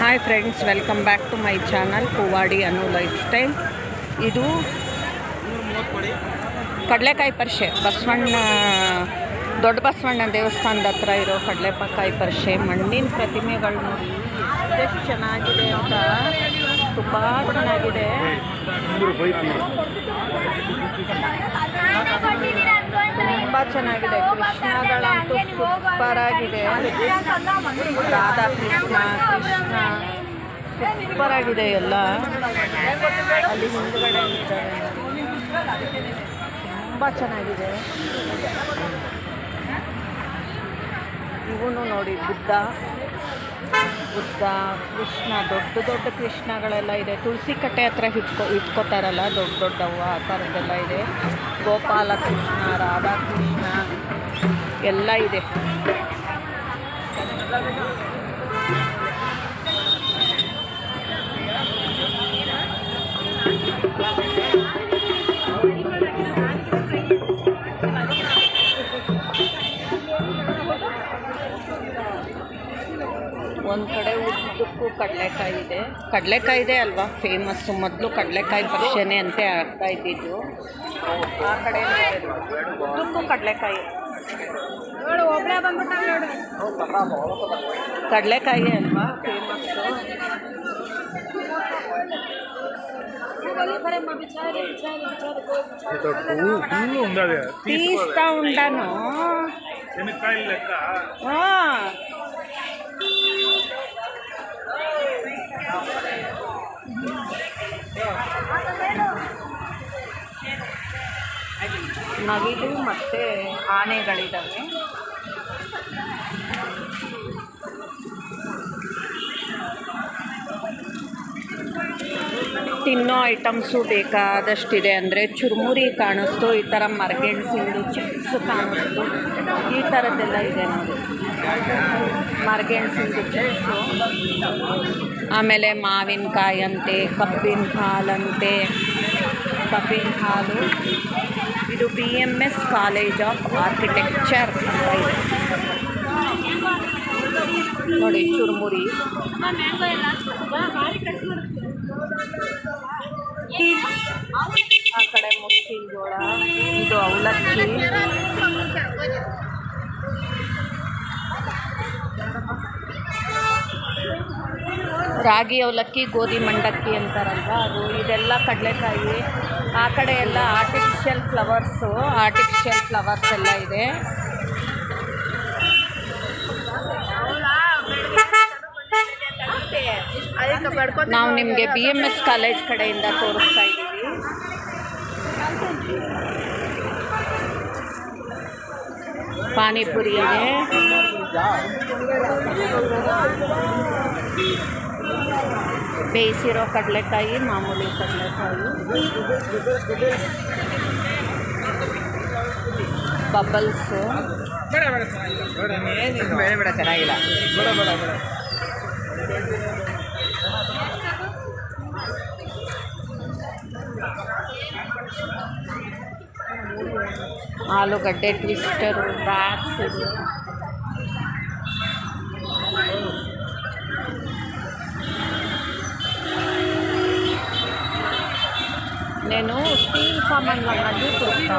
Hi friends, welcome back to my channel Poovadi Anu lifestyle. ಇದು ಕಡಲೆಕಾಯಿ ಪರಿಷೆ, ದೊಡ್ಡ ಬಸವಣ್ಣ ದೇವಸ್ಥಾನದ ಹತ್ರ ಇರೋ ಕಡಲೆಕಾಯಿ ಪರಿಷೆ. ಮಣ್ಣಿನ ಪ್ರತಿಮೆಗಳು ನೋಡಿ ಎಷ್ಟು ಚೆನ್ನಾಗಿದೆ ಅಂತ, ತುಂಬ ಚೆನ್ನಾಗಿದೆ. ತುಂಬ ಚೆನ್ನಾಗಿದೆ. ಕೃಷ್ಣಗಳಂತೂ ಸೂಪರ್ ಆಗಿದೆ. ರಾಧಾ ಕೃಷ್ಣ ಸೂಪರ್ ಆಗಿದೆ ಎಲ್ಲ. ಅಲ್ಲಿ ಹಿಂದುಗಡೆ ತುಂಬ ಚೆನ್ನಾಗಿದೆ. ಇವನು ನೋಡಿ ಬುದ್ಧ ಕೃಷ್ಣ, ದೊಡ್ಡ ಕೃಷ್ಣಗಳೆಲ್ಲ ಇದೆ. ತುಳಸಿ ಕಟ್ಟೆ ಹತ್ರ ಇಟ್ಕೋತಾರಲ್ಲ, ದೊಡ್ಡವು ಆ ಥರದ್ದೆಲ್ಲ ಇದೆ. ಗೋಪಾಲ ಕೃಷ್ಣ, ರಾಧಾ ಕೃಷ್ಣ ಎಲ್ಲ ಇದೆ. ಒಂದು ಕಡೆ ಉದ್ದಕ್ಕೂ ಕಡಲೆಕಾಯಿ ಇದೆ ಅಲ್ವಾ, ಫೇಮಸ್ಸು. ಮೊದಲು ಕಡಲೆಕಾಯಿ ಪರಿಷೆನೆ ಅಂತ ಆಗ್ತಾ ಇದ್ದಿದ್ದು. ಆ ಕಡೆ ಉದ್ದಕ್ಕೂ ಕಡಲೆಕಾಯಿ ಅಲ್ವಾ ಫೇಮಸ್ಸು. తీస్తా ఉంటాను. ನವಿಲು ಮತ್ತು ಆನೆಗಳಿದ್ದಾವೆ. ತಿನ್ನೋ ಐಟಮ್ಸು ಬೇಕಾದಷ್ಟಿದೆ. ಅಂದರೆ ಚುರುಮುರಿ ಕಾಣಿಸ್ತು, ಈ ಥರ ಮರಗೆಣಸಿಂದು ಚಿಪ್ಸ್ ಕಾಣಿಸ್ತು, ಈ ಥರದ್ದೆಲ್ಲ ಇದೆ ನೋಡಿ. ಮರಗೆಣಸಿಂದು ಚಿಪ್ಸು, ಆಮೇಲೆ ಮಾವಿನಕಾಯಿ ಅಂತೆ, ಕಬ್ಬಿನ ಹಾಲು. ಇದು BMS ಕಾಲೇಜ್ ಆಫ್ ಆರ್ಕಿಟೆಕ್ಚರ್ ಅಂತ ಇದೆ ನೋಡಿ. ಚುರುಮುರಿ, ಆ ಕಡೆ ಮುಸ್ಕಿನ ಜೋಳ, ಇದು ಅವಲಕ್ಕಿ. ರಾಗಿ ಅವಲಕ್ಕಿ, ಗೋಧಿ ಮಂಡಕ್ಕಿ ಅಂತಾರಲ್ವ ಅದು. ಇದೆಲ್ಲ ಕಡಲೆಕಾಯಿ. ಆ ಕಡೆ ಎಲ್ಲ ಆರ್ಟಿಫಿಷಿಯಲ್ ಫ್ಲವರ್ಸ್ ಎಲ್ಲ ಇದೆ. ನಾವು ನಿಮಗೆ BMS ಕಾಲೇಜ್ ಕಡೆಯಿಂದ ತೋರಿಸ್ತಾ ಇದ್ದೀವಿ. ಪಾನಿಪುರಿ ಇದೆ, ಬೇಯಿಸಿರೋ ಕಡಲೆಕಾಯಿ, ಮಾಮೂಲಿ ಕಡಲೆಕಾಯಿ, ಬಬಲ್ಸು. ಚೆನ್ನಾಗಿಲ್ಲ. ಆಲೂಗಡ್ಡೆ ಟ್ವಿಸ್ಟರು, ಬ್ಯಾಟ್ಸ್. నేను స్టీల్ సామాన్లు అన్నది చూస్తాను.